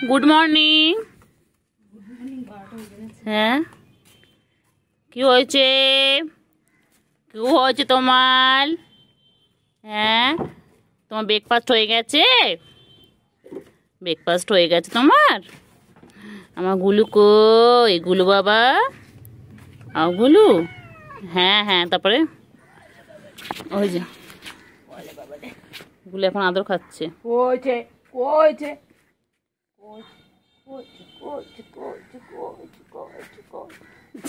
Good morning. হ্যাঁ, কি হয়েছে? কি হয়েছে তোমার? হ্যাঁ, তোমার ব্রেকফাস্ট হয়ে গেছে? ব্রেকফাস্ট হয়ে গেছে তোমার? আমার গুলু কই? গুলু বাবা, আও গুলু। হ্যাঁ হ্যাঁ, তারপরে ওই যে গুলু এখন আদর খাচ্ছে। কইছে কইছে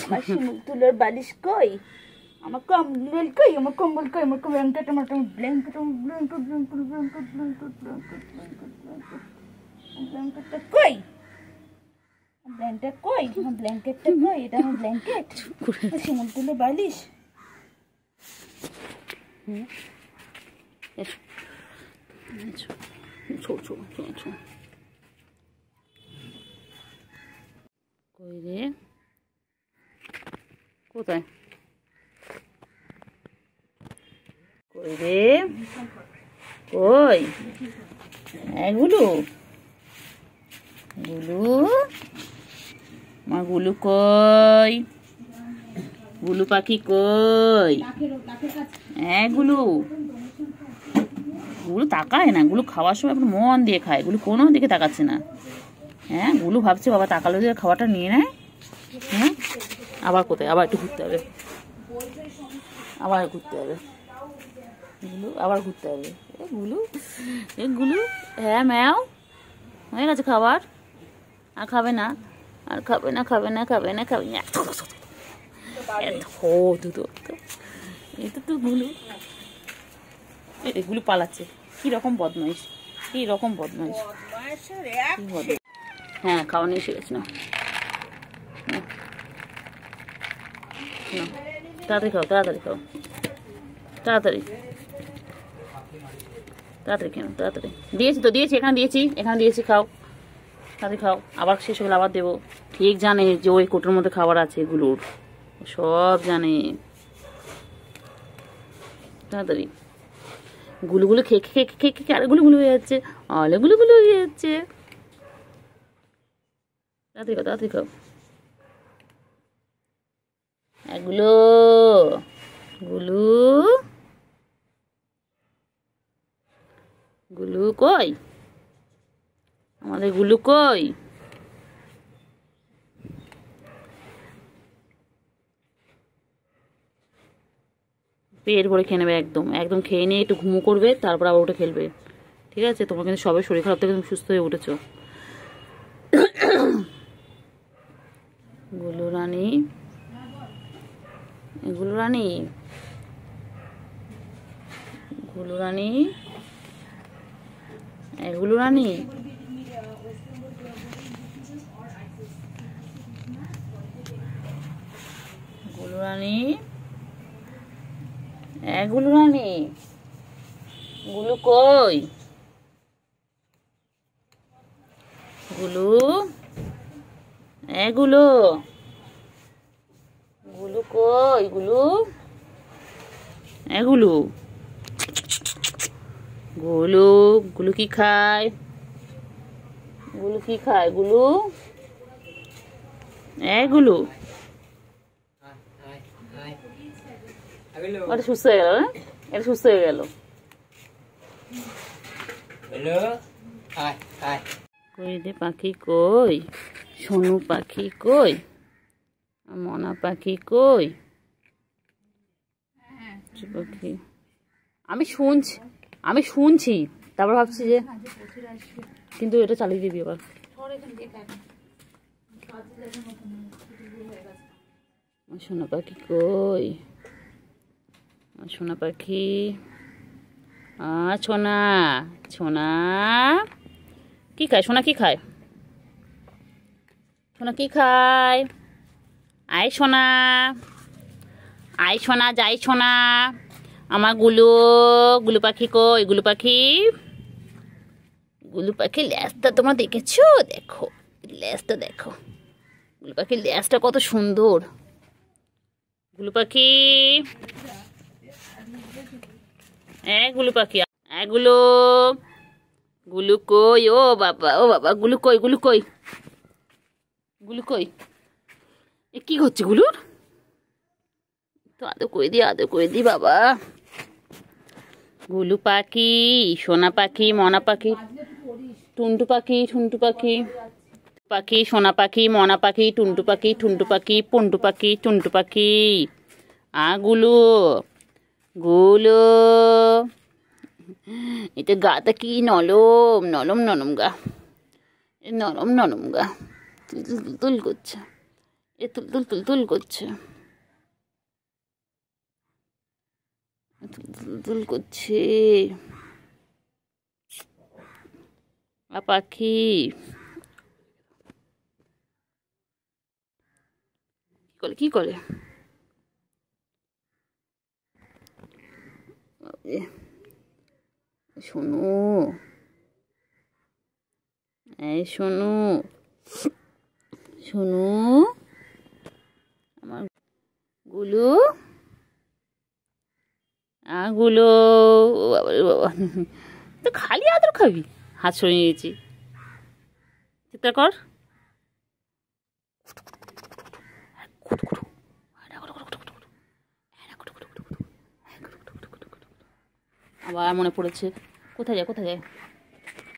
আমার শিমুল তুলোর বালিশ কই? আমার কম্বল কই? আমার কম্বল কই? আমার ব্ল্যাঙ্কেট, আমার blanket, blanket, blanket, blanket, blanket, blanket, blanket, ব্ল্যাঙ্কেটটা কই? ব্ল্যাঙ্কেটটা কই? আমার ব্ল্যাঙ্কেটটা কই? এটা আমার ব্ল্যাঙ্কেট, শিমুল তুলোর বালিশ। কই রে? কোথায়? কই রে? কই? গুলু, গুলু, আমার গুলু কই? গুলু পাখি কই? গুলু, গুলু তাকায় না। গুলু খাওয়ার সময় একটু মন দিয়ে খায়। গুলু কোনো দিকে তাকাচ্ছে না। হ্যাঁ, গুলু ভাবছে বাবা তাকালো যে খাবারটা নিয়ে নেয়। হ্যাঁ, আবার কোথায়? আবার একটু ঘুরতে হবে, আবার ঘুরতে হবে। গুলু আবার ঘুরতে হবে। গুলু, গুলু, হ্যাঁ ম্যাও, হয়ে গেছে খাবার। আর খাবে না, আর খাবে না, খাবে না, খাবে না, খাবে না। এটা তো গুলু, গুলু পালাচ্ছে। কি রকম বদমাইশ, কি রকম বদমাইশ। হ্যাঁ, খাওয়া নিয়ে এসে গেছে না। তাড়াতাড়ি খাও, তাড়াতাড়ি খাও, তাড়াতাড়ি তাড়াতাড়ি কেন? তাড়াতাড়ি দিয়েছি তো, দিয়েছি, এখানে দিয়েছি, এখানে দিয়েছি, খাও, তাড়াতাড়ি খাও। আবার শেষ হলে আবার দেবো। ঠিক জানে যে ওই কোটোর মধ্যে খাবার আছে এগুলোর, সব জানে। তাড়াতাড়ি গুলুগুলো খেয়ে খেয়ে খেয়ে খেয়ে আরে গুলুগুলো হয়ে যাচ্ছে, আলে গুলুগুলো হয়ে যাচ্ছে। তাড়াতাড়ি খাও, তাড়াতাড়ি খাও। এগুলো গুলু, গুলু কই? আমাদের গুলু কই? পেট ভরে খেয়ে নেবে, একদম একদম খেয়ে নিয়ে একটু ঘুমো করবে, তারপর আবার উঠে খেলবে। ঠিক আছে? তোমার কিন্তু সবাই শরীর খারাপ থেকে তুমি সুস্থ হয়ে উঠেছ। গুলু রানী, গুলু রানী, গুলু রানী, গুলু রানী, গুলু রানী, গুলু রানী, গুলু কই? গুলু, গুলু, গুলু কই? গুলু, গুলু, গুলু, গুলু কি খায়? গুলু কি খায়? গুলু, গুলু, এটা সুস্থ হয়ে গেল, এটা সুস্থ হয়ে গেল। কই রে পাখি কই? সোনু পাখি কই? মনা পাখি কই? পাখি, আমি শুনছি, আমি শুনছি, তারপর ভাবছি যে কিন্তু এটা চালিয়ে দিবি আবার। সোনা পাখি কই? সোনা পাখি, সোনা, সোনা কি খায়? সোনা কি খায়? সোনা কি খায়? আয় সোনা, আয় সোনা, যাই সোনা। আমার গুলু, গুলু পাখি কই? গুলু পাখি, গুলু পাখি ল্যাজটা তোমরা দেখেছো? দেখো ল্যাজটা, দেখো গুলু পাখির ল্যাজটা কত সুন্দর। গুলু পাখি, গুলু পাখি, গুলো গুলু কই, ও বাবা ও বাবা, গুলু কই, গুলু কই, গুলু কই, এ কি হচ্ছে গুলুর? তো আদৌ করে দি বাবা। গুলু পাখি, সোনা পাখি, মনা পাখি, টুনটু পাখি, ঠুনটু পাখি, পাখি, সোনা পাখি, মনা পাখি, টুনটু পাখি, ঠুনটু পাখি, পন্টু পাখি, টুনটু পাখি। গুলু, গুলু, এটা গাটা কি নরম নরম নরম গা, নরম নরম গা, তুল তুল তুল তুল করছে, এ তুল তুল তুল তুল করছে, তুল তুল তুল করছে। পাখি কি করে শোনো, এই শোনো, শোনো আমার গুলু, গুলো, বাবা রে বাবা, তো খালি আদর খাবি, হাত সরিয়ে নিয়েছি, চিৎকার কর। আবার মনে পড়েছে, কোথায় যায়, কোথায় যায়,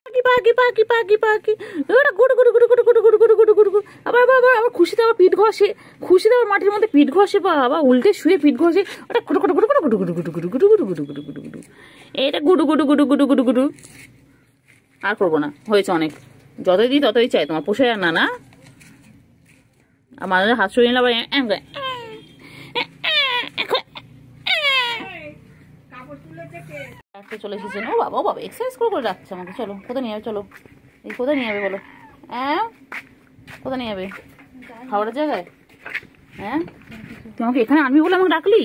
পাখি পাখি পাখি পাখি পাখি, ওরা গুড়ু গুড়ু গুড়ু গুড়ু গুড়ু গুড়ু গুড়ু গুড়ু গুড়ু গুড়ু, আবার আবার আবার আবার খুশিতে আবার পিঠ ঘষে, খুশিতে আবার মাটির মধ্যে পিঠ ঘষে, বা আবার উল্টে শুয়ে পিঠ ঘষে, ওটা গুড়ু গুড়ু গুড়ু গুড়ু গুড়ু গুড়ু গুড়ু গুড়ু গুড়ু গুড়ু গুড়ু গুড়ু গুড়ু, এটা গুড়ু গুড়ু গুড়ু গুড়ু গুড়ু গুড়ু। আর করবো না, হয়েছে অনেক, যতই দিই ততই চাই, তোমার পোষায় আর না, না আমার হাত সরিয়ে নিলে আবার চলে এসেছে। ও বাবা, ও বাবা, এক্সারসাইজ করে করে রাখছে আমাকে। চলো, কোথায় নিয়ে যাবে, চলো, এই কোথায় নিয়ে যাবে বলো, হ্যাঁ কোথায় নিয়ে যাবে, খাবারের জায়গায়? হ্যাঁ, তুই আমাকে এখানে আনবি বলে আমাকে ডাকলি?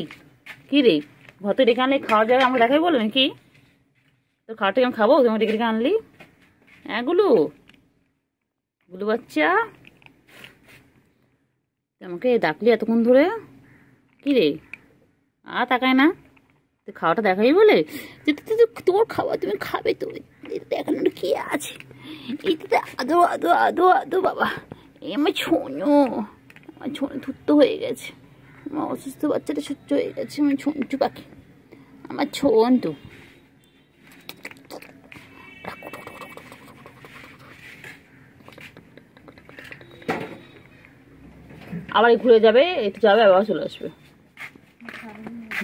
কি রে, ঘর থেকে ডেকে আনলি, খাওয়ার জায়গায় আমাকে দেখাবি বলে নাকি? তোর খাওয়াটা আমি খাবো, তুই আমাকে ডেকে ডেকে আনলি? হ্যাঁ গুলু, গুলু বাচ্চা, তুই আমাকে ডাকলি এতক্ষণ ধরে, কি রে, তাকায় না, তুই খাওয়াটা দেখাবি বলে? তোর খাওয়া তুমি খাবে তো, দেখানোর কি আছে, এইটাতে আদো আদো আদো আদো বাবা, আমার ছোনো, আমার ছোনো ধুত্ত হয়ে গেছে, আমার অসুস্থ বাচ্চাটা সহ্য হয়ে গেছে, আমার ছন্টু পাখি, আমার ছন্তু। আবার ঘুরে যাবে, একটু যাবে, আবার চলে আসবে,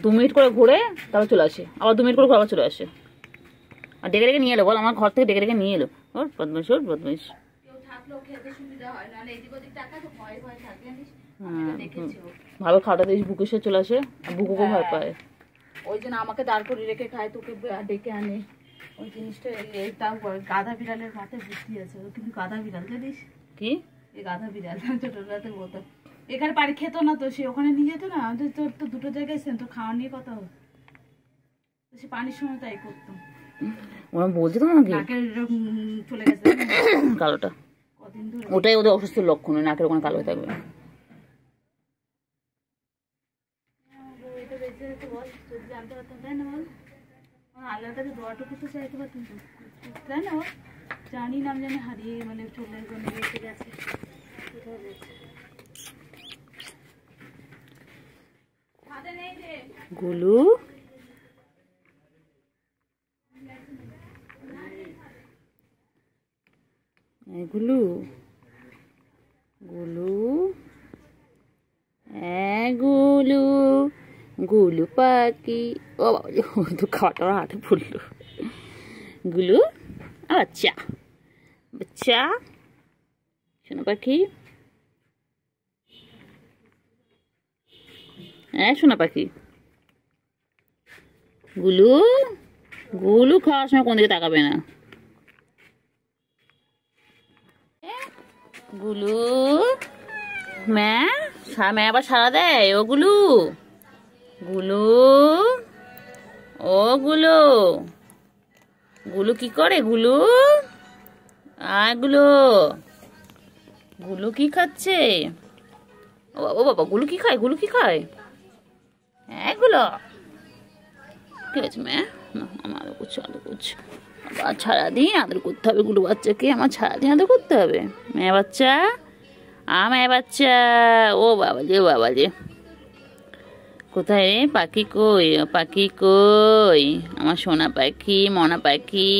2 মিনিট করে ঘুরে তারপর চলে আসে, আবার 2 মিনিট করে আবার চলে আসে, আর ডেকে ডেকে নিয়ে এলো, বল আমার ঘর থেকে ডেকে ডেকে নিয়ে এলো, ওর বদমাইশ, ওর বদমাইশ। ভালো খাওয়াটা দিস, বুকে সে চলে আসে, বুকুকে ভয় পায়, ওই জন্য আমাকে দাঁড় করে রেখে খায়, তোকে ডেকে আনে, ওই জিনিসটা। তাও গাধা বিড়ালের মাথায় বুদ্ধি আছে, ও কিন্তু গাধা বিড়াল জানিস কি, এই গাধা বিড়াল ছোটবেলাতে বলতো, এখানে বাড়ি খেতো না তো, সে ওখানে নিয়ে যেত না, তোর তো দুটো জায়গায় সেন, তোর খাওয়া নিয়ে কথা হতো, সে পানির সময় তাই করতো, ওরা বলছে তো নাকি নাকের চলে গেছে কালোটা, কদিন ধরে, ওটাই ওদের অসুস্থ লক্ষণ, নাকের ওখানে কালো হয়ে থাকবে। বল, যদি জানতে পারতাম তাই না, বল, আল্লাহর কাছে দোয়াটুকু তো চাইতে পারতাম তো, তাই না বল, জানি নাম জানি হারিয়ে মানে চলে রেখে গেছে, কোথায় গেছে গুলু, গুলু, গুলু, গুলু, গুলু পাখি, ও বাবা, তো খাওয়াটা আমার হাতে পড়লো, গুলু, আচ্ছা বাচ্চা, শোনো পাখি, হ্যাঁ শোনা পাখি, গুলু, গুলু খাওয়ার সময় কোন দিকে তাকাবে না, গুলু, ম্যা আবার সারা দেয়, ও গুলু, গুলু, ও গুলু, গুলু কি করে, গুলু, গুলু, গুলু কি খাচ্ছে, ও বাবা, গুলু কি খায়, গুলু কি খায়, হ্যাঁ গুলো, ঠিক আছে ম্যা, আমার আলো করছে, আলো করছে, আবার সারাদিন আদর করতে হবে গুলো বাচ্চাকে, আমার সারাদিন আদর করতে হবে। মেয়ে বাচ্চা, মেয়ে বাচ্চা, ও বাবা যে, বাবা যে, কোথায় রে পাখি? কই পাখি, কই আমার সোনা পাখি, মনা পাখি,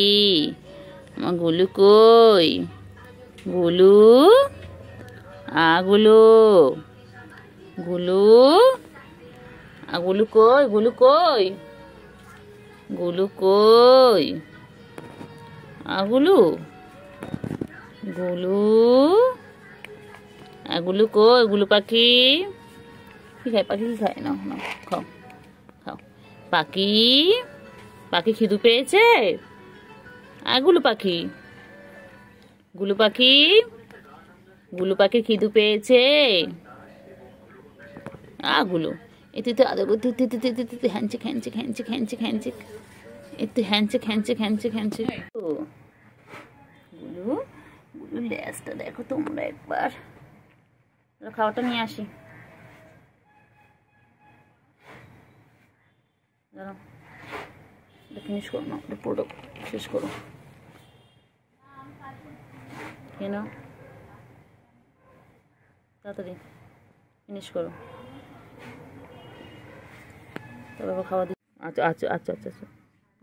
আমার গুলু কই? গুলু, গুলু, গুলু, গুলু কই? গুলু কই? গুলু কই? গুলু, গুলু, গুলু কই? গুলু পাখি কি খায়? পাখি কি খায়? না না, খাও খাও। পাখি, পাখি খিদু পেয়েছে? গুলু পাখি, গুলু পাখি, গুলু পাখি খিদু পেয়েছে? গুলু এতে তো আদর করতে, handshake handshake handshake handshake handshake, একটু হ্যান্ডশেক হ্যান্ডশেক হ্যান্ডশেক হ্যান্ডশেক। গুলু, গুলু লেজটা দেখো তোমরা একবার। খাওয়াটা নিয়ে আসি, দাঁড়াও ফিনিশ করো না, পুরো শেষ করো। কেন তাড়াতাড়ি ফিনিশ করো, তবে খাওয়া দিই। আচ্ছা আচ্ছা আচ্ছা আচ্ছা আচ্ছা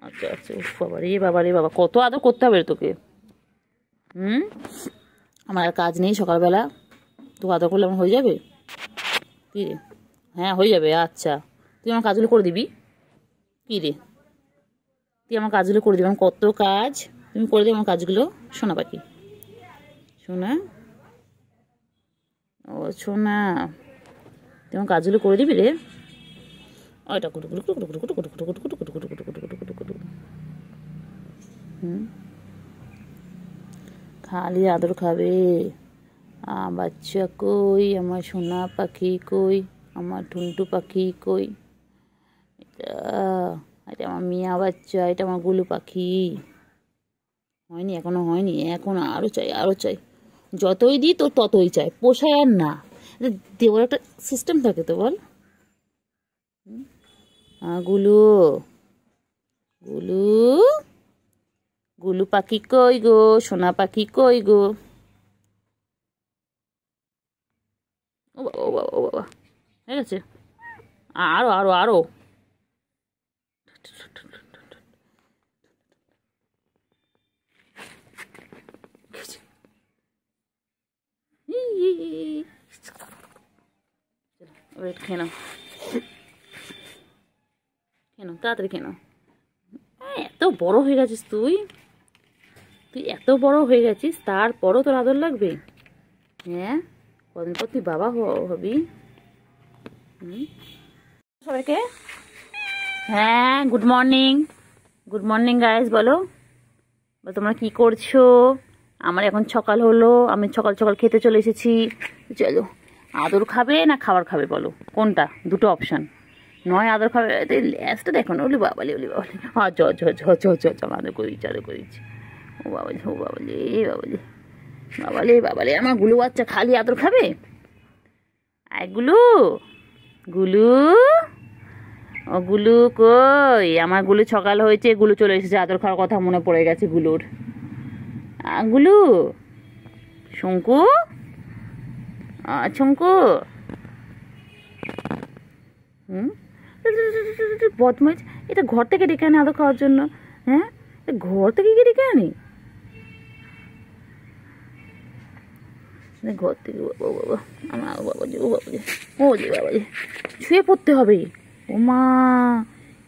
আচ্ছা আচ্ছা। বাবা রে বাবা রে বাবা, কত আদর করতে হবে তোকে। আমার আর কাজ নেই সকালবেলা, তো আদর করলে আমার হয়ে যাবে? কী রে? হ্যাঁ হয়ে যাবে। আচ্ছা তুই আমার কাজগুলো করে দিবি? কী রে, তুই আমার কাজগুলো করে দিবি? আমার কত কাজ, তুমি করে দিবি আমার কাজগুলো। সোনা পাখি, সোনা, ও সোনা, তুই আমার কাজগুলো করে দিবি রে। ওইটা কুটু কুটু কুটু কুটু কুটু কুটু কুটু কুটু কুটু কুটু কুটু কুটু কুটু কুটু কুটু কুটু। খালি আদর খাবে। বাচ্চা কই? আমার সোনা পাখি কই? আমার টুনটু পাখি কই? এটা আমার মিয়া বাচ্চা, এটা আমার গুলু পাখি। হয়নি, এখনো হয়নি, এখন আরো চাই, আরো চাই। যতই দিই তোর ততই চাই, পোষায় আর না। দেওয়ার একটা সিস্টেম থাকে তো, বল। গুলু, গুলু, গুলু পাখি কই গো? সোনা পাখি কই গো? ও বাবা, ও বাবা, ও বাবা, হয়ে গেছে। আরো আরো আরো। ওয়েট, খেয়ে নাও, খেয়ে নাও, তাড়াতাড়ি খেয়ে নাও। এত বড় হয়ে গেছিস তুই, তুই এত বড় হয়ে গেছিস, তারপরও তোর আদর লাগবে? হ্যাঁ, কদিন পর তুই বাবা হবি। সবাইকে হ্যাঁ, good morning, good morning guys. বলো তোমরা কি করছো? আমার এখন সকাল হলো, আমি সকাল সকাল খেতে চলে এসেছি। চলো, আদর খাবে না খাবার খাবে বলো, কোনটা? দুটো অপশান, নয় আদর খাবে। ল্যাসটা দেখো না, ওলি বাবালি, ওলি বাবালি, চ চ চ চ চ চ, আদর করে দিচ্ছি, আদর করে দিচ্ছি। ও বাবালি, ও বাবালি, বাবালি, বাবালি, বাবালি, আমার গুলু বাচ্চা খালি আদর খাবে। গুলু, গুলু, ও গুলু কই? আমার গুলু সকাল হয়েছে, গুলু চলে এসেছে, আদর খাওয়ার কথা মনে পড়ে গেছে গুলুর। গুলু, শঙ্কু, শঙ্কু, বদমাইশ, এটা ঘর থেকে ডেকে আনে আদর খাওয়ার জন্য। হ্যাঁ, ঘর থেকে গিয়ে ডেকে আনি, ঘর থেকে। ও বাবা, আমার বাবা যে, ও বাবা যে, ও যে বাবা যে, শুয়ে পড়তে হবে। ও মা,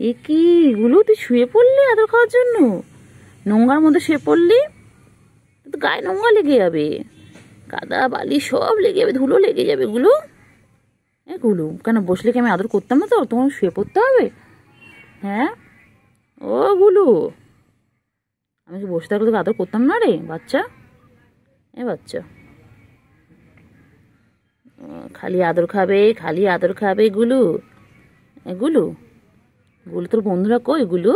এ কি গুলো, তুই শুয়ে পড়লি আদর খাওয়ার জন্য? নোংরার মধ্যে শুয়ে পড়লি, তো গায়ে নোংরা লেগে যাবে, কাদা বালি সব লেগে যাবে, ধুলো লেগে যাবে। গুলো, গুলো কেন বসলে কি আমি আদর করতাম না? তো তোমার শুয়ে পড়তে হবে? হ্যাঁ, ও গুলো, আমি কি বসে থাকলে তোকে আদর করতাম না রে বাচ্চা? বাচ্চা খালি আদর খাবে, খালি আদর খাবে। গুলু, গুলু, গুলু তোর বন্ধুরা কই? গুলু,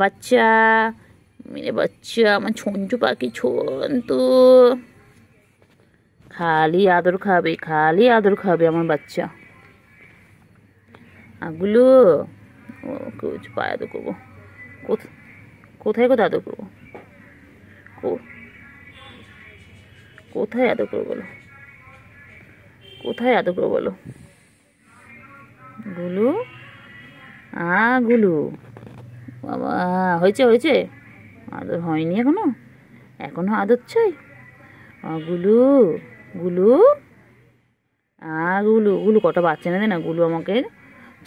বাচ্চা, মেরে বাচ্চা, আমার ছন্তু পাখি, ছন্তু খালি আদর খাবে, খালি আদর খাবে আমার বাচ্চা। গুলু, ও পায়ে আদর করবো, কোথায় কোথায় আদর করবো? কোথায় আদর করবো বলো? কোথায় আদর করবো বলো? গুলু, গুলু, বাবা হয়েছে হয়েছে, আদর হয়নি এখনো, এখনো আদর চাই। গুলু, গুলু, গুলু, গুলু কটা বাচ্চা এনে দে না গুলু আমাকে,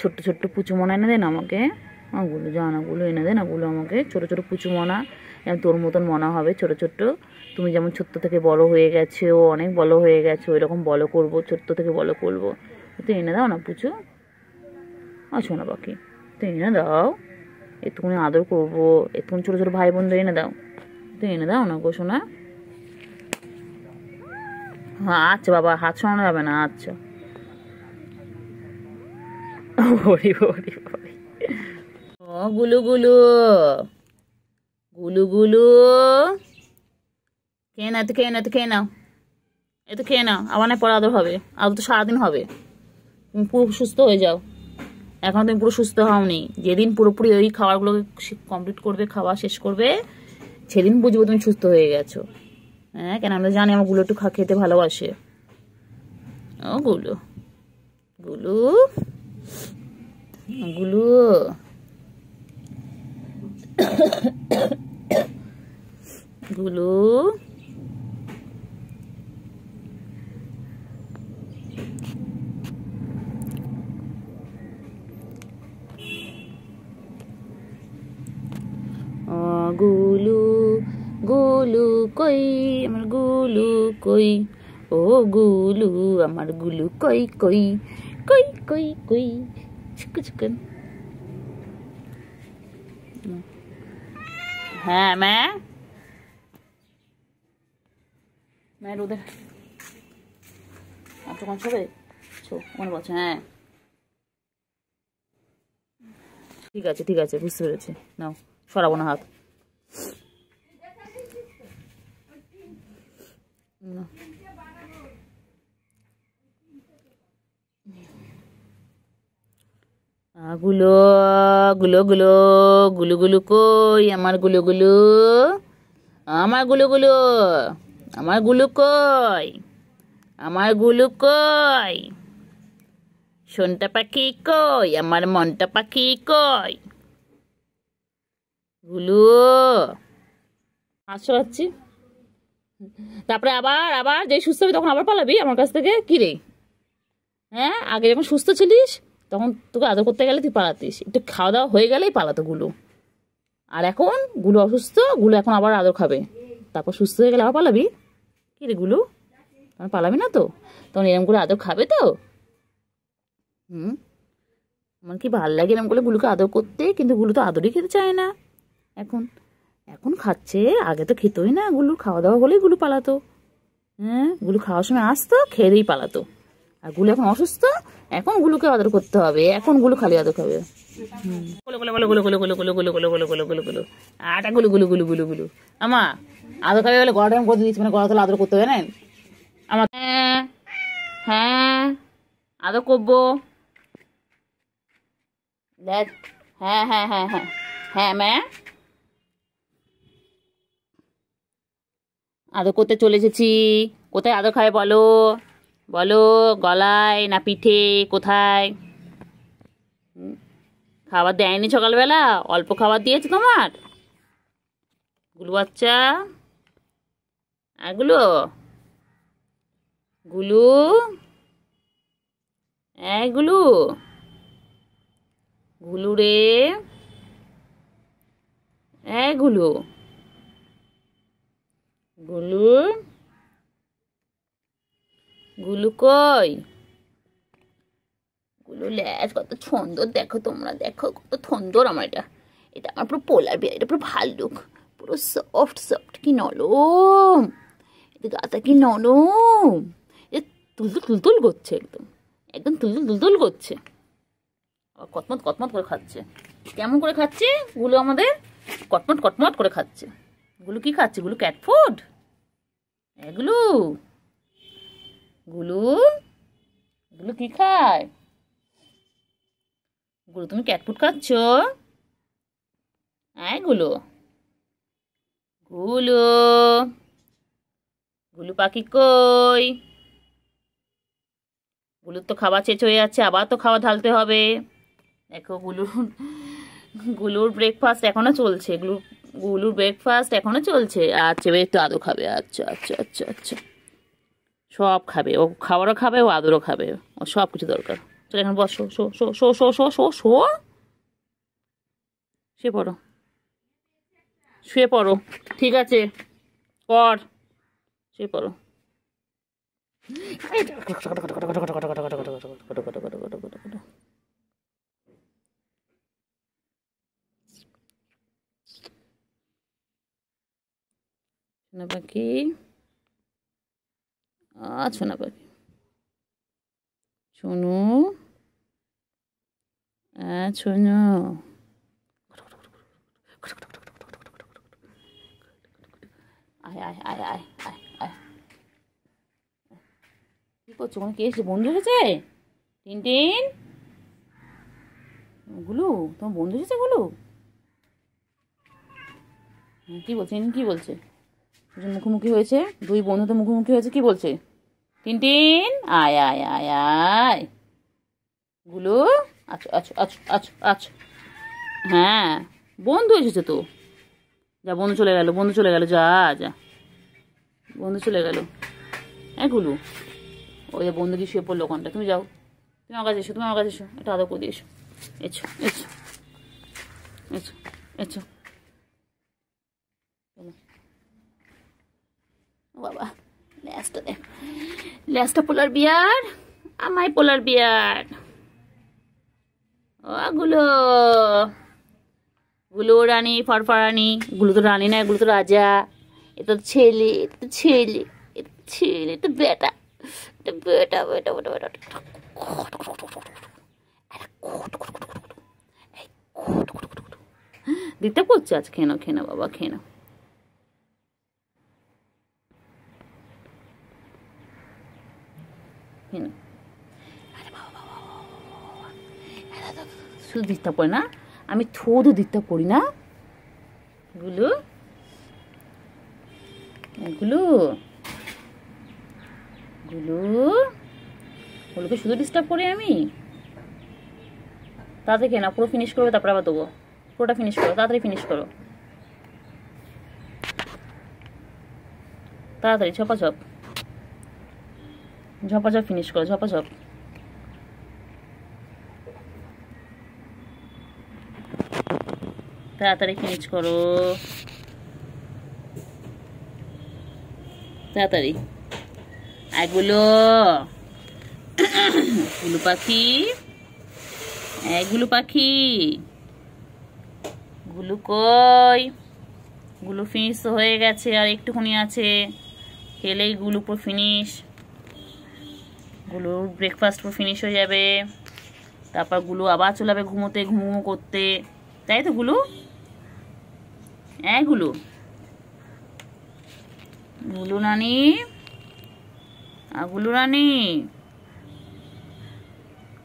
ছোট্ট ছোট্ট পুচুমনা এনে দে না আমাকে। গুলু যা না, গুলু এনে দে না গুলু আমাকে, ছোটো ছোটো পুচুমনা, তোর মতন মনা হবে ছোটো ছোট্ট। তুমি যেমন ছোট্ট থেকে বড় হয়ে গেছে, ও অনেক বড় হয়ে গেছে, ওই রকম বড় করবো, ছোট্ট থেকে বড় করবো। তো এনে দাও না পুচু, আছো না বাকি, তো এনে দাও, একটুখানি আদর করবো, একটুখানি ছোটো ছোটো ভাই বোনদের এনে দাও, তো এনে দাও না গো সোনা। হ্যাঁ আচ্ছা বাবা, হাত সরানো যাবে না, আচ্ছা। ওরে ওরে ওরে, ও গুলু গুলু, গুলু গুলু, খেয়ে নাও তো, খেয়ে নাও তো, খেয়ে নাও, এ তো খেয়ে নাও, আবার না পরে আদর হবে, আদর তো সারাদিন হবে। তুমি পুরো সুস্থ হয়ে যাও, এখন তুমি পুরো সুস্থ হওনি। যেদিন পুরোপুরি ওই খাবারগুলোকে কমপ্লিট করবে, খাওয়া শেষ করবে, সেদিন বুঝবো তুমি সুস্থ হয়ে গেছো। হ্যাঁ, কেন আমরা জানি আমার গুলো একটু খেতে ভালোবাসে। ও গুলো, গুলু, গুলু, গুলু, গুলু, গুলু কই আমার গুলু কই, ও গুলু আমার গুলু কই কই, কই কই কই, চিকু চিকেন। হ্যাঁ মা রোদে আচ্ছা কোন সবে মনে পড়ছে। হ্যাঁ ঠিক আছে ঠিক আছে, বুঝতে পেরেছি, নাও সরাবো না হাত। গুলো গুলো গুলো, গুলু গুলু কই আমার গুলু গুলু, আমার গুলু গুলু, আমার গুলু কই, আমার গুলু কই, সোনটা পাখি কই, আমার মনটা পাখি কই, গুলু আসো আছি। তারপরে আবার আবার যে সুস্থ হবি তখন আবার পালাবি আমার কাছ থেকে, কি রে? হ্যাঁ, আগে যখন সুস্থ ছিলিস তখন তোকে আদর করতে গেলে তুই পালাতিস, একটু খাওয়া দাওয়া হয়ে গেলেই পালাতো গুলো। আর এখন গুলো অসুস্থ, গুলো এখন আবার আদর খাবে, তারপর সুস্থ হয়ে গেলে আবার পালাবি, কি রে গুলো? তখন পালাবি না তো, তখন এরম করে আদর খাবে তো। আমার কি ভালো লাগে এরম করে গুলোকে আদর করতে, কিন্তু গুলো তো আদরই খেতে চায় না এখন। এখন খাচ্ছে, আগে তো খেতোই না, গুলো খাওয়া দাওয়া হলেই গুলো পালাতো। হ্যাঁ, গুলো খাওয়ার সময় আসতো, খেয়েই পালাতো। আর গুলো এখন অসুস্থ, এখন গুলোকে আদর করতে হবে, এখন গুলো খালি আদর খাবে। আটা গুলো গুলো গুলো গুলো গুলো, আমা আদর খাবে বলে গড়া টাইম করে দিচ্ছি, মানে গড়া তোলা আদর করতে হবে না আমার। হ্যাঁ হ্যাঁ আদর করবো, দেখ। হ্যাঁ হ্যাঁ হ্যাঁ হ্যাঁ হ্যাঁ ম্যা আদর করতে চলে এসেছি। কোথায় আদর খাবে বলো, বলো, গলায় না পিঠে, কোথায়? খাবার দেয়নি সকালবেলা, অল্প খাবার দিয়েছে তোমার গুলু বাচ্চা। এগুলো গুলু, এগুলো গুলু রে, এগুলো গুলু, গুলু কই? গুলু ল্যাজ কত সুন্দর, দেখো তোমরা, দেখো কত সুন্দর আমার এটা, এটা আমার পুরো পোলার বিয়ার, এটা পুরো ভাল্লুক, পুরো সফট সফট, কি নরম, এটা গাটা কি নরম, এ তুলতুল তুলতুল করছে, একদম একদম তুলতুল তুলতুল করছে, আবার কটমট কটমট করে খাচ্ছে। কেমন করে খাচ্ছে গুলো আমাদের? কটমট কটমট করে খাচ্ছে। গুলো কি খাচ্ছে? গুলো ক্যাট ফুড? এগুলো গুলো, এগুলো কি খায়? গুলো তুমি ক্যাট ফুড খাচ্ছ? এগুলো গুলু, গুলু পাখি কই? গুলুর তো খাবার শেষ হয়ে যাচ্ছে, আবার তো খাওয়া ঢালতে হবে। দেখো গুলুর ব্রেকফাস্ট এখনো চলছে। গুলুর ব্রেকফাস্ট এখনো চলছে। আচ্ছা, এবার একটু আদর খাবে। আচ্ছা আচ্ছা আচ্ছা আচ্ছা, সব খাবে ও, খাবারও খাবে ও, আদরও খাবে ও, সব কিছু দরকার। চলো এখন বসো, show show show show show show show, শুয়ে পড়ো, শুয়ে পড়ো। ঠিক আছে, কর, শুয়ে পড়ো। সোনা পাখি, সোনা পাখি, শোনো, শোনো। আয় আয় আয় আয় আয় আয়। কি করছো? কোনো কে এসেছে? বন্ধু এসেছে? টিনটিন, গুলু, তোমার বন্ধু এসেছে? গুলু কি বলছে? কি বলছে? মুখোমুখি হয়েছে, দুই বন্ধু তো মুখোমুখি হয়েছে। কি বলছে? টিনটিন, আয় আয় আয় আয়। গুলু, আচ্ছা আচ্ছা আচ্ছা আচ্ছা আচ্ছা, হ্যাঁ বন্ধু এসেছে তো। যা, বন্ধু চলে গেল, বন্ধু চলে গেল, যা যা, বন্ধু চলে গেল। হ্যাঁ গুলু, ওই যে বন্ধু কি শুয়ে পড়লো ওখানটা। তুমি যাও, তুমি আমার কাছে এসো, তুমি আমার কাছে এসো, এটা আদর করে দিয়ে এসো। এসো এসো এসো এসো। ও বাবা, ল্যাসটা দেখ, ল্যাসটা পোলার বিয়ার, আমায় পোলার বিয়ার। ও গুলো, গুলো রানী, ফরফরানি। গুলো তো রানী না, গুলো তো রাজা। এটা তো ছেলে, এটা তো ছেলে, এটা ছেলে, এটা বেটা, এটা বেটা বেটা বেটা বেটা। দিতে করছে আজ। খেয়ে নাও, খেয়ে নাও বাবা, খেয়ে নাও। শুধু ডিস্টার্ব করে না, আমি থোড় ডিস্টার্ব করি না। গুলো, গুলো, গুলো, গুলোকে শুধু ডিস্টার্ব করি আমি। তাড়াতাড়ি খেয়ে না, পুরো ফিনিশ করবে, তারপর আবার দেবো। পুরোটা ফিনিশ করো, তাড়াতাড়ি ফিনিশ করো, তাড়াতাড়ি, ঝপাঝপ ঝপাঝপ ফিনিশ করো, ঝপাঝপ। তাড়াতাড়ি ফিনিশ করো, তাড়াতাড়ি। এগুলো, গুলু পাখি, এগুলো পাখি, গুলু কই? গুলু ফিনিশ তো হয়ে গেছে, আর একটুখানি আছে, খেলেই গুলু পুরো ফিনিশ। গুলুর ব্রেকফাস্ট পুরো ফিনিশ হয়ে যাবে, তারপর গুলু আবার চলে যাবে ঘুমোতে, ঘুমো করতে, তাই তো গুলু? হ্যাঁ গুলু, গুলু রানী, গুলু রানী,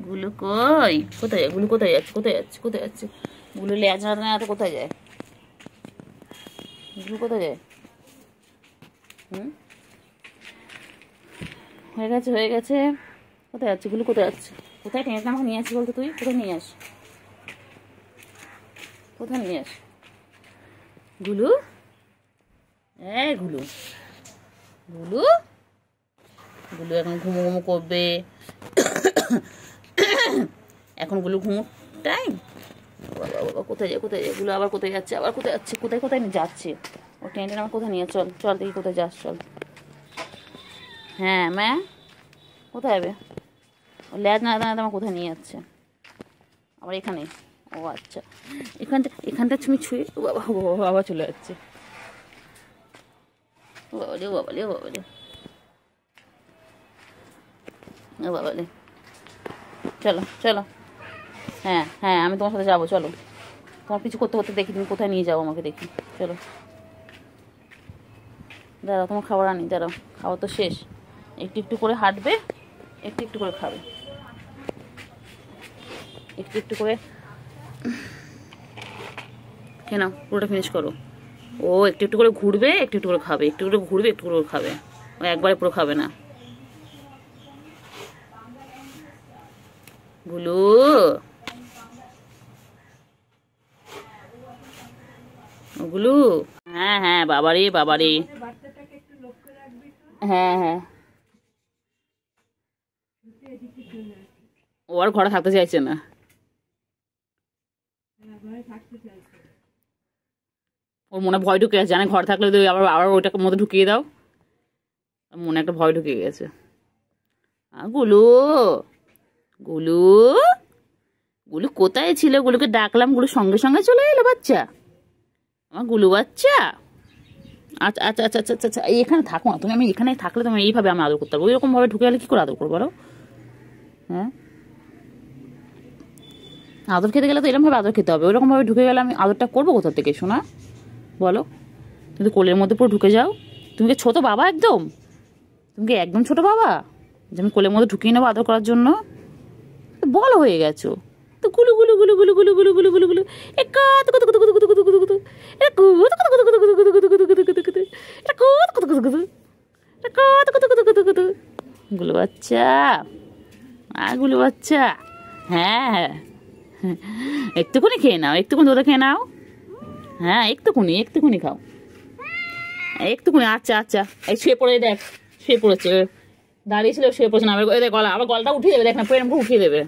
গুলু কই? কোথায় যায়? গুলু কোথায় যাচ্ছে? কোথায় যাচ্ছে? কোথায় যাচ্ছে? গুলু লেজ নাড়াতে কোথায় যায়? গুলু কোথায় যায়? হয়ে গেছে, হয়ে গেছে। কোথায় যাচ্ছে গুলু? কোথায় যাচ্ছে? কোথায় টেনে আমাকে নিয়ে আসি বলতো? তুই কোথায় নিয়ে আস? কোথায় নিয়ে আস গুলু? গুলু, গুলু, গুলু এখন ঘুমো ঘুমো করবে। এখন গুলু ঘুমো টাইম। বাবা বাবা, কোথায় যায়? কোথায় যায় গুলু? আবার কোথায় যাচ্ছে? আবার কোথায় যাচ্ছে? কোথায় কোথায় যাচ্ছে ও? টেনে টেনে আমার কোথায় নিয়ে? চল চল দেখি কোথায় যাস, চল। হ্যাঁ ম্যা, কোথায় যাবে? ও ল্যাজ না দাঁড়াতে আমার কোথায় নিয়ে যাচ্ছে? আবার এখানে? ও আচ্ছা, এখানটা তুমি ছুঁয়ে, ও বাবা, ও বাবা, আবার চলে যাচ্ছে। ও বাবা রে, ও বাবা রে, ও বাবা রে, ও বাবা রে। চলো চলো, হ্যাঁ হ্যাঁ, আমি তোমার সাথে যাবো, চলো। তোমার পিছু করতে করতে দেখি তুমি কোথায় নিয়ে যাবো আমাকে, দেখি। চলো, দাঁড়াও, তোমার খাবার আনি, দাঁড়াও। খাবার তো শেষ, একটু একটু করে হাঁটবে, একটু একটু করে খাবে, একটু একটু করে খেয়ে নাও, পুরোটা ফিনিশ করো। ও একটু একটু করে ঘুরবে, একটু একটু করে খাবে, একটু করে ঘুরবে, একটু করে খাবে, ও একবারে পুরো খাবে না। গুলু গুলু, হ্যাঁ হ্যাঁ, বাবারে বাবারে, হ্যাঁ হ্যাঁ, ও আর ঘরে থাকতে চাইছে না। ওর মনে ভয় ঢুকে গেছে, জানে ঘর থাকলে যদি আবার আবার ওইটাকে মধ্যে ঢুকিয়ে দাও, মনে একটা ভয় ঢুকে গেছে। গুলু গুলু গুলু কোথায় ছিল? গুলুকে ডাকলাম, গুলু সঙ্গে সঙ্গে চলে এলো বাচ্চা, আমার গুলু বাচ্চা। আচ্ছা আচ্ছা আচ্ছা আচ্ছা আচ্ছা, এখানে থাকো না তুমি, আমি এখানে থাকলে তুমি এইভাবে আমি আদর করতে পারবো, ওইরকম ভাবে ঢুকে গেলে কি করে আদর করবো বলো? হ্যাঁ, আদর খেতে গেলে তো এরকম ভাবে আদর খেতে হবে, ওইরকম ভাবে ঢুকে গেলে আমি আদরটা করবো কোথা থেকে শোনা বলো? তুমি তো কোলের মধ্যে পুরো ঢুকে যাও, তুমি কি ছোট বাবা একদম? তুমি কি একদম ছোট বাবা যে আমি কোলের মধ্যে ঢুকিয়ে নেবো আদর করার জন্য? তো বড় হয়ে গেছো তো। গুলু গুলু গুলু গুলু গুলু গুলু গুলু গুলু গুলু, গুলু বাচ্চা, গুলু বাচ্চা, হ্যাঁ একটুখানি খেয়ে নাও, একটুখানি ওটা খেয়ে নাও, হ্যাঁ একটুখানি একটুখানি খাও, একটুখানি। আচ্ছা আচ্ছা, এই শুয়ে পড়ে দেখ, শুয়ে পড়েছে, দাঁড়িয়েছিল শুয়ে পড়ছে না, আবার গলা, আবার গলাটা উঠিয়ে দেবে, দেখ না পুরো এরকম উঠিয়ে দেবে।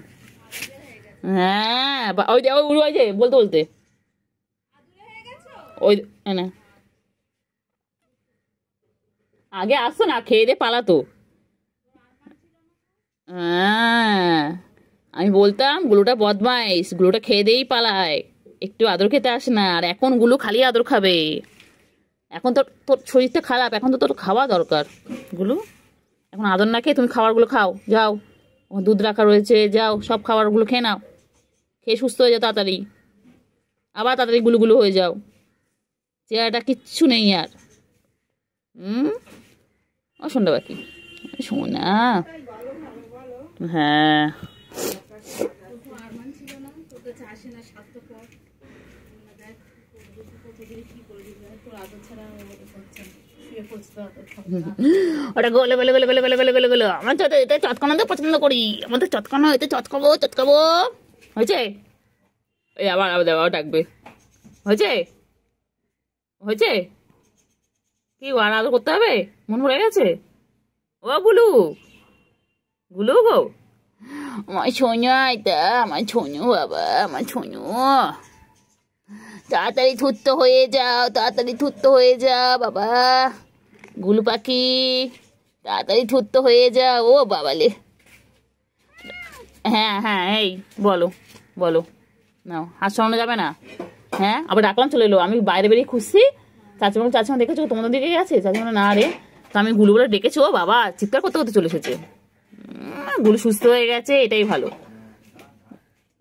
হ্যাঁ ওই ওই যে বলতে বলতে ওই না, আগে আসতো না, খেয়ে দিয়ে পালাতো। হ্যাঁ আমি বলতাম গুলোটা বদমাইশ, গুলোটা খেয়ে দিয়েই পালায়, একটু আদর খেতে আসে না, আর এখন গুলো খালি আদর খাবে। এখন তোর তোর শরীরটা খারাপ, এখন তো তোর খাওয়া দরকার গুলো, এখন আদর না খেয়ে তুমি খাবারগুলো খাও, যাও দুধ রাখা রয়েছে, যাও সব খাবারগুলো খেয়ে নাও, খেয়ে সুস্থ হয়ে যাও তাড়াতাড়ি, আবার তাড়াতাড়ি গুলুগুলো হয়ে যাও, চেহারাটা কিচ্ছু নেই আর। ও শোনটা বাকি শোনা, হ্যাঁ ওটা গোলে গোলে গোলে গোলে গোলে গোলে গোলে গোলে, আমার তো এটা চটকানো তো পছন্দ করি, আমাদের চটকানো, এতে চটকাবো চটকাবো। হয়েছে? এই আবার আবার আবার ডাকবে, হয়েছে হয়েছে, কি আর আদর করতে হবে? মন ভরে গেছে? ও গুলু গুলু গো, আমার ছোঁয়া, এটা আমার ছোঁয়ু বাবা, আমার ছোঁয়ু, তাড়াতাড়ি থুত্ত হয়ে যাও, তাড়াতাড়ি থুত্ত হয়ে যাও বাবা, গুলু পাখি তাড়াতাড়ি থুত্ত হয়ে যাও, ও বাবালে। হ্যাঁ হ্যাঁ, এই বলো বলো, নাও হাত সরানো যাবে না। হ্যাঁ আবার ডাকলাম চলে এলো, আমি বাইরে বেরিয়ে খুঁজছি, চাচিমা চাচিমা দেখেছো তোমাদের দিকে গেছে, চাচিমা না রে, তো আমি গুলু বলে ডেকেছি, ও বাবা চিৎকার করতে করতে চলে এসেছে। গুলু সুস্থ হয়ে গেছে, এটাই ভালো।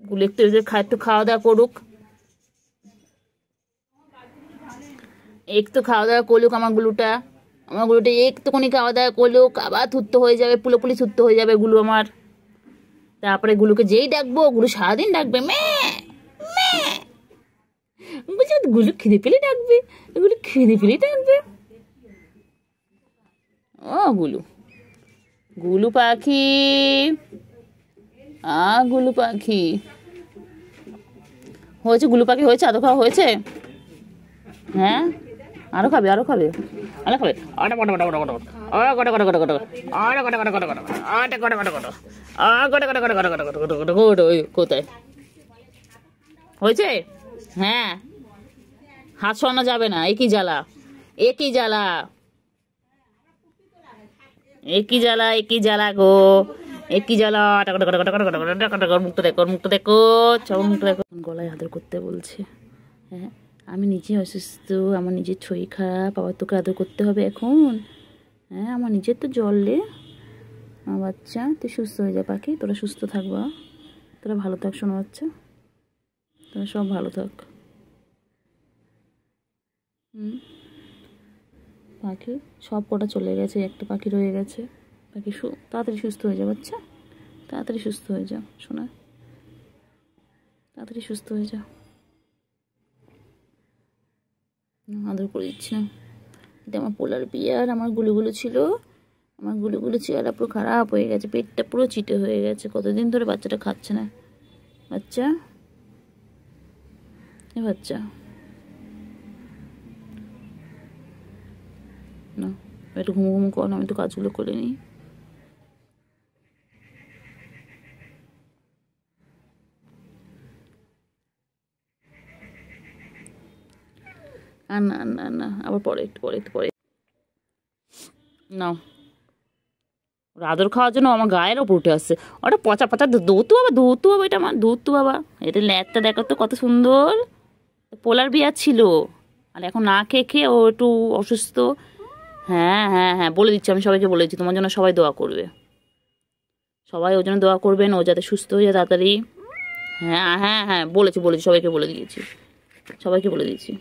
গুলু একটু একটু খাওয়া দাওয়া করুক, একটু খাওয়া দাওয়া করলুক আমার গুলুটা, আমার গুলুটা একটুখানি খাওয়া দাওয়া করলুক, আবার থুত্ত হয়ে যাবে, পুলোপুলি থুত্ত হয়ে যাবে গুলু আমার। তারপরে গুলুকে যেই ডাকবো, গুলু সারাদিন ডাকবে ম্যা ম্যা, বলছি গুলু খিদে পেলে ডাকবে, গুলু খিদে পেলে ডাকবে। ও গুলু গুলু পাখি, গুলু পাখি হয়েছে, গুলু পাখি হয়েছে, আদর খাওয়া হয়েছে? হ্যাঁ আরো খাবে, আরো খাবে, আরো খাবে, আটা কটা কটা কটা কটা কটা কটা কটা কটা আটা কটা কটা কটা কটা আটা কটা কটা কটা কটা কটা কটা কটা কটা কটা কটা কটা, ওই কোথায় হয়েছে? হ্যাঁ হাত সরানো যাবে না, একই জ্বালা, একই জ্বালা, একই জ্বালা, একই জ্বালা গো, একই জ্বালা, আটা কটা কটা কটা কটা কটা কটা কটা, মুক্ত দেখো, মুক্ত দেখো, সব মুক্ত দেখো। গলায় আদর করতে বলছে, হ্যাঁ আমি নিজে অসুস্থ, আমার নিজের শরীর খারাপ, আবার তোকে আদর করতে হবে এখন? হ্যাঁ আমার নিজের তো জল রে, আমার বাচ্চা তুই সুস্থ হয়ে যা পাখি, তোরা সুস্থ থাকবা, তোরা ভালো থাক শোনো বাচ্চা, তোরা সব ভালো থাক। পাখি সব কটা চলে গেছে, একটা পাখি রয়ে গেছে, পাখি তাড়াতাড়ি সুস্থ হয়ে যা বাচ্চা, তাড়াতাড়ি সুস্থ হয়ে যা শোনা, তাড়াতাড়ি সুস্থ হয়ে যা। আদর করে দিচ্ছি না। এটা আমার পোলার বিয়ার, আমার গুলুগুলো ছিল, আমার গুলুগুলো চেহারা পুরো খারাপ হয়ে গেছে, পেটটা পুরো চিটে হয়ে গেছে, কতদিন ধরে বাচ্চাটা খাচ্ছে না। বাচ্চা, এ বাচ্চা না, একটু ঘুমো ঘুমো কর, আমি একটু কাজগুলো করে নিই। আর না না না, আবার পরে একটু পরে একটু পরে নাও। ওর আদর খাওয়ার জন্য আমার গায়ের ওপর উঠে আসছে। ওটা পচা পচা দৌতু বাবা, দৌতু বাবা, এটা আমার দৌতু বাবা। এটা ল্যাটটা দেখো তো কত সুন্দর। পোলার বিয়ার ছিল, আর এখন না খেয়ে খেয়ে ও একটু অসুস্থ। হ্যাঁ হ্যাঁ হ্যাঁ, বলে দিচ্ছি, আমি সবাইকে বলে দিচ্ছি, তোমার জন্য সবাই দোয়া করবে, সবাই ওর জন্য দোয়া করবেন, ও যাতে সুস্থ হয়ে যায় তাড়াতাড়ি। হ্যাঁ হ্যাঁ হ্যাঁ, বলেছি বলেছি, সবাইকে বলে দিয়েছি, সবাইকে বলে দিয়েছি,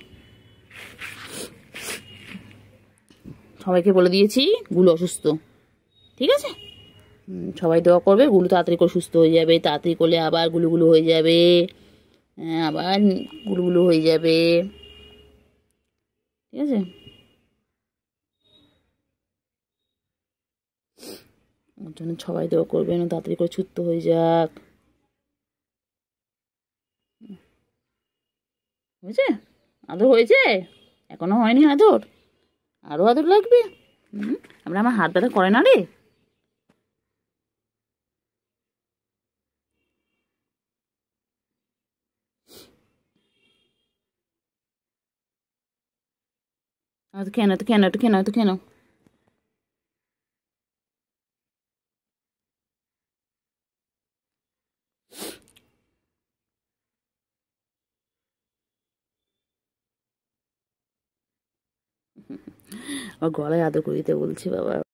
সবাইকে বলে দিয়েছি গুলো অসুস্থ, ঠিক আছে? সবাই দোয়া করবে, গুলো তাড়াতাড়ি করে সুস্থ হয়ে যাবে, তাড়াতাড়ি করলে আবার গুলুগুলো হয়ে যাবে, আবার গুলুগুলো হয়ে যাবে, ঠিক আছে? ওর জন্য সবাই দোয়া করবেন, ও তাড়াতাড়ি করে সুস্থ হয়ে যাক, হয়েছে? আদর হয়েছে? এখনো হয়নি আদর, আরো আদর লাগবে। আমরা, আমার হাত ব্যথা করে না রে। তো কেন, তো কেন, তো কেন, তো কেন? আমার গলায় আদর করে দিতে বলছি বাবা।